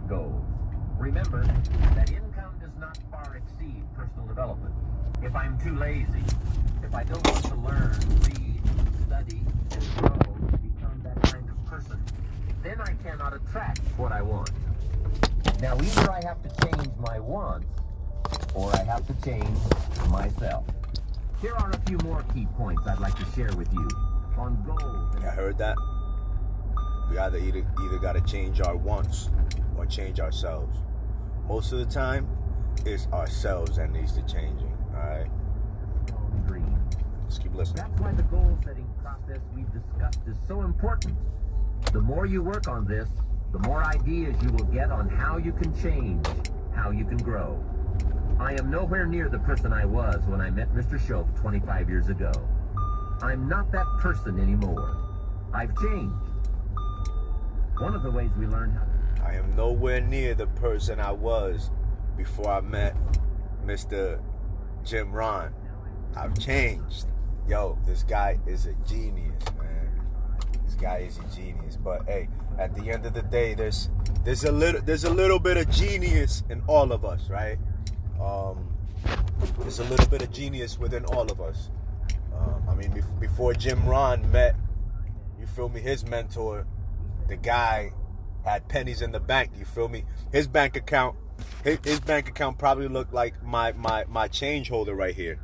goals. Remember that income does not far exceed personal development. If I'm too lazy, if I don't want to learn, read, study, and grow to become that kind of person, then I cannot attract what I want. Now, either I have to change my wants, or I have to change myself. Here are a few more key points I'd like to share with you on goals. I heard that. We either got to change our wants or change ourselves. Most of the time, it's ourselves that needs to changing. All right. Dreams. Let's keep listening. That's why the goal setting process we've discussed is so important. The more you work on this, the more ideas you will get on how you can change, how you can grow. I am nowhere near the person I was when I met Mr. Shope 25 years ago. I'm not that person anymore. I've changed. One of the ways we learn how to... I am nowhere near the person I was before I met Mr. Jim Ron. I've changed. Yo, this guy is a genius, man. This guy is a genius. But hey, at the end of the day, there's a little bit of genius in all of us, right? There's a little bit of genius within all of us. I mean, before Jim Ron met, you feel me, his mentor, the guy had pennies in the bank. You feel me? His bank account probably looked like my change holder right here.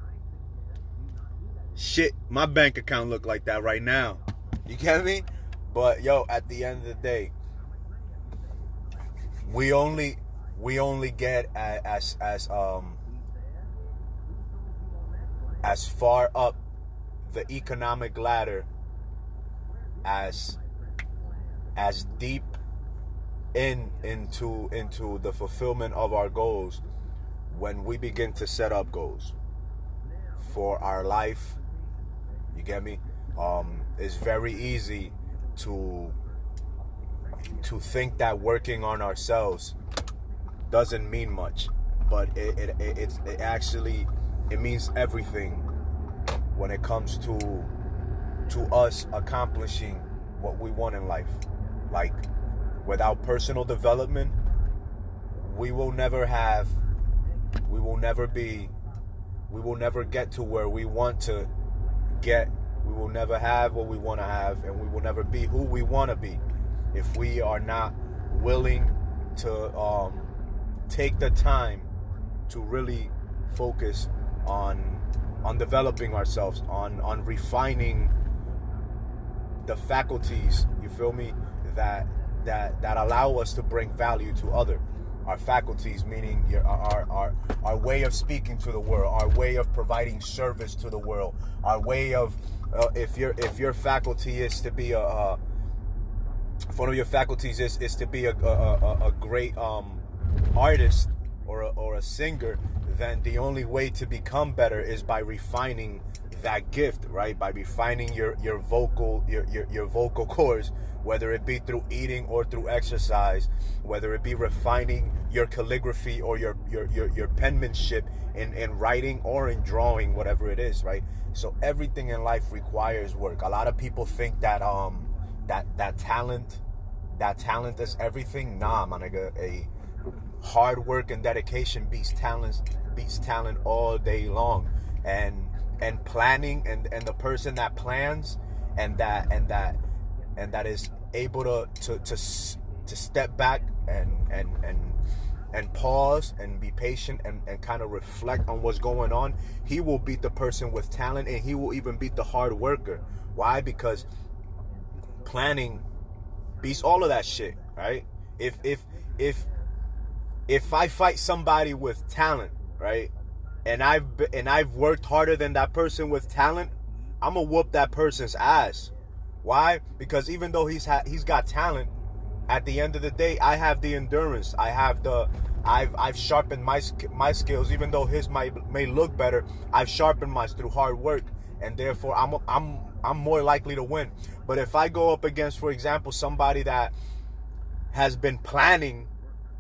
Shit, my bank account look like that right now. You get me? But yo, at the end of the day, we only get as far up the economic ladder as deep into the fulfillment of our goals when we begin to set up goals for our life. You get me? It's very easy to think that working on ourselves doesn't mean much, but it actually means everything when it comes to us accomplishing what we want in life. Like, without personal development, we will never get to where we want to get. We will never have what we want to have, and we will never be who we want to be if we are not willing to take the time to really focus on developing ourselves, on refining the faculties, you feel me, that allow us to bring value to other. Our faculties, meaning our way of speaking to the world, our way of providing service to the world, our way of if your faculty is to be one of your faculties is to be a great artist or a singer, then the only way to become better is by refining that gift, right? By refining your vocal cords, whether it be through eating or through exercise, whether it be refining your calligraphy or your penmanship in writing or in drawing, whatever it is, right? So everything in life requires work. A lot of people think that that talent is everything. Nah, my nigga, a hard work and dedication beats talent all day long. And planning and the person that plans and that is able to step back and pause and be patient and kind of reflect on what's going on, he will beat the person with talent, and he will even beat the hard worker. Why? Because planning beats all of that shit, right? If I fight somebody with talent, right, and I've worked harder than that person with talent, I'm gonna whoop that person's ass. Why? Because even though he's got talent, at the end of the day, I have the endurance. I've sharpened my skills. Even though his may look better, I've sharpened mine through hard work, and therefore I'm more likely to win. But if I go up against, for example, somebody that has been planning,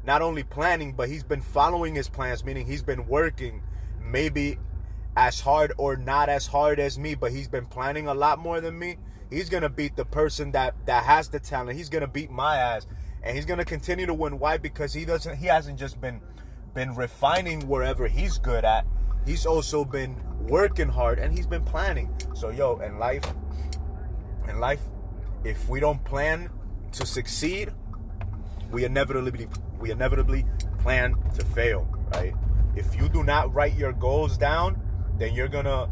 not only planning, but he's been following his plans, meaning he's been working maybe as hard or not as hard as me, but he's been planning a lot more than me, he's going to beat the person that has the talent. He's going to beat my ass. and he's gonna continue to win. Why? Because he hasn't just been refining wherever he's good at. He's also been working hard, and he's been planning. So in life, if we don't plan to succeed, we inevitably plan to fail, right? If you do not write your goals down, then you're gonna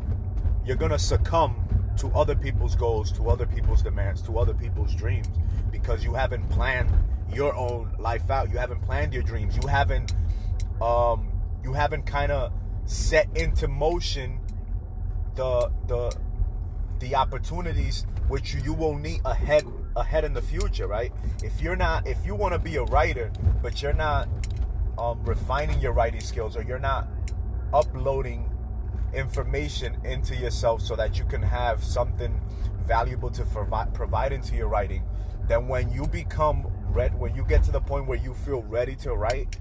succumb to other people's goals, to other people's demands, to other people's dreams, because you haven't planned your own life out. You haven't planned your dreams. You haven't kind of set into motion the opportunities which you will need ahead in the future, right? If you want to be a writer, but you're not refining your writing skills, or you're not uploading information into yourself so that you can have something valuable to provide into your writing, then when you get to the point where you feel ready to write,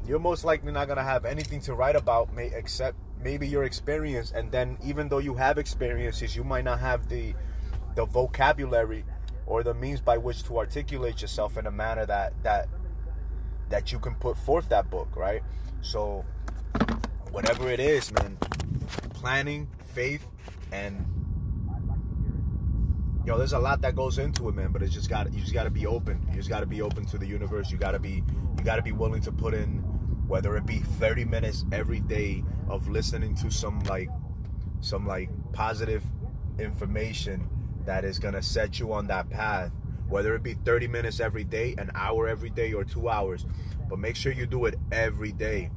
you're most likely not going to have anything to write about except maybe your experience. And then even though you have experiences, you might not have the vocabulary or the means by which to articulate yourself in a manner that you can put forth that book, right? So whatever it is, man, planning, faith, and there's a lot that goes into it, man. But you just gotta be open. You just gotta be open to the universe. You gotta be willing to put in, whether it be 30 minutes every day of listening to some positive information that is gonna set you on that path. Whether it be 30 minutes every day, an hour every day, or 2 hours, but make sure you do it every day.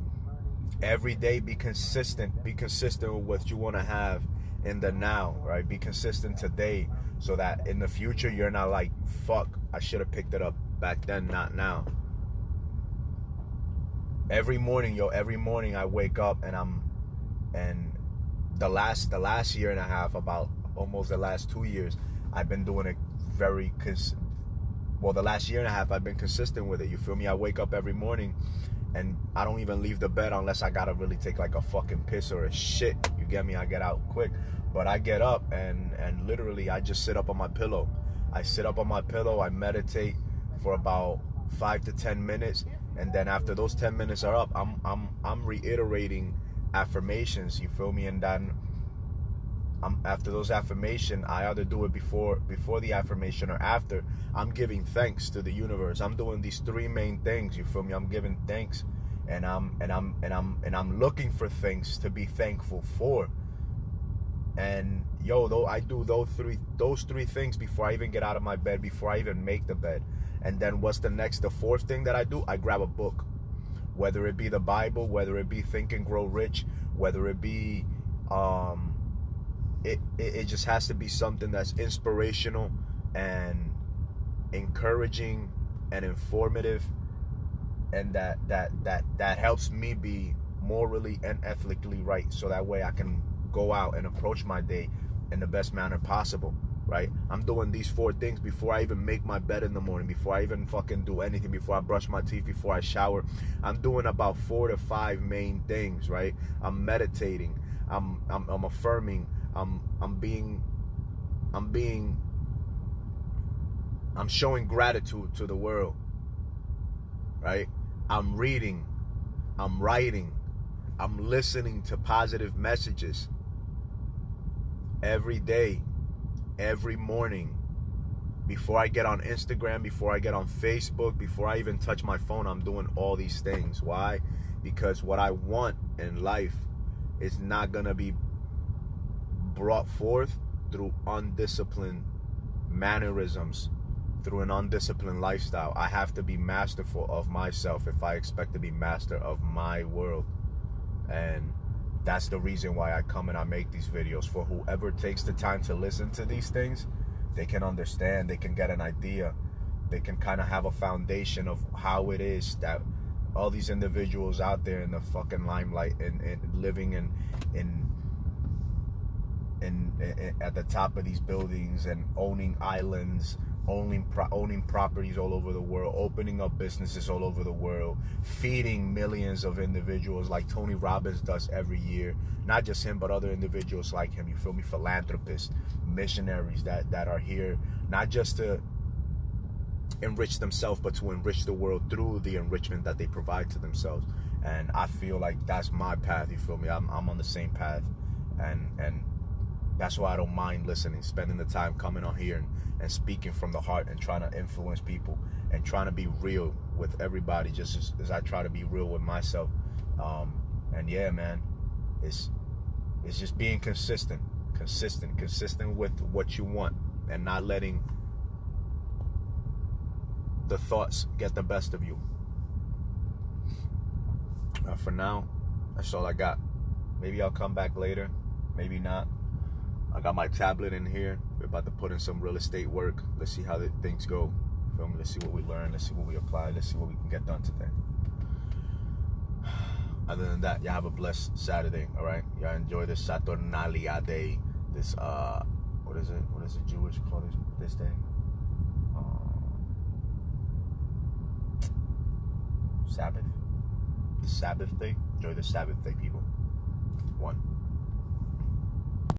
Every day, be consistent. Be consistent with what you want to have in the now, right? Be consistent today, so that in the future you're not like, fuck, I should have picked it up back then, not now. Every morning I wake up and the last year and a half, about almost the last 2 years, I've been doing it the last year and a half I've been consistent with it. You feel me? I wake up every morning and I don't even leave the bed unless I gotta really take like a fucking piss or a shit. You get me? I get out quick. But I get up and literally I just sit up on my pillow. I meditate for about 5 to 10 minutes, and then after those 10 minutes are up, I'm reiterating affirmations. You feel me? And then after those affirmations, I either do it before the affirmation or after. I'm giving thanks to the universe. I'm doing these three main things. You feel me? I'm giving thanks, and I'm looking for things to be thankful for. And though I do those three things before I even get out of my bed, before I even make the bed. And then what's the fourth thing that I do? I grab a book, whether it be the Bible, whether it be Think and Grow Rich, whether it be it just has to be something that's inspirational and encouraging and informative, and that helps me be morally and ethically right, so that way I can go out and approach my day in the best manner possible, right? I'm doing these 4 things before I even make my bed in the morning, before I even fucking do anything, before I brush my teeth, before I shower. I'm doing about 4 to 5 main things, right? I'm meditating, I'm affirming, I'm showing gratitude to the world, right? I'm reading, I'm writing, I'm listening to positive messages every day, every morning. Before I get on Instagram, before I get on Facebook, before I even touch my phone, I'm doing all these things. Why? Because what I want in life is not gonna be brought forth through undisciplined mannerisms, through an undisciplined lifestyle. I have to be masterful of myself if I expect to be master of my world. And that's the reason why I come and I make these videos. For whoever takes the time to listen to these things, they can understand, they can get an idea, they can kind of have a foundation of how it is that all these individuals out there in the fucking limelight and living in at the top of these buildings and owning islands, owning properties all over the world, opening up businesses all over the world, feeding millions of individuals like Tony Robbins does every year. Not just him, but other individuals like him, you feel me? Philanthropists, missionaries that are here, not just to enrich themselves, but to enrich the world through the enrichment that they provide to themselves. And I feel like that's my path, you feel me? I'm on the same path, and that's why I don't mind listening, spending the time coming on here and speaking from the heart and trying to influence people and trying to be real with everybody, just as I try to be real with myself. And yeah, man, it's just being consistent with what you want, and not letting the thoughts get the best of you. For now, that's all I got. Maybe I'll come back later, maybe not. I got my tablet in here. We're about to put in some real estate work. Let's see how things go. Feel me? Let's see what we learn. Let's see what we apply. Let's see what we can get done today. Other than that, y'all have a blessed Saturday, all right? Y'all enjoy this Saturnalia day. This, what is it? What is the Jewish call this day? Sabbath. The Sabbath day. Enjoy the Sabbath day, people. 1.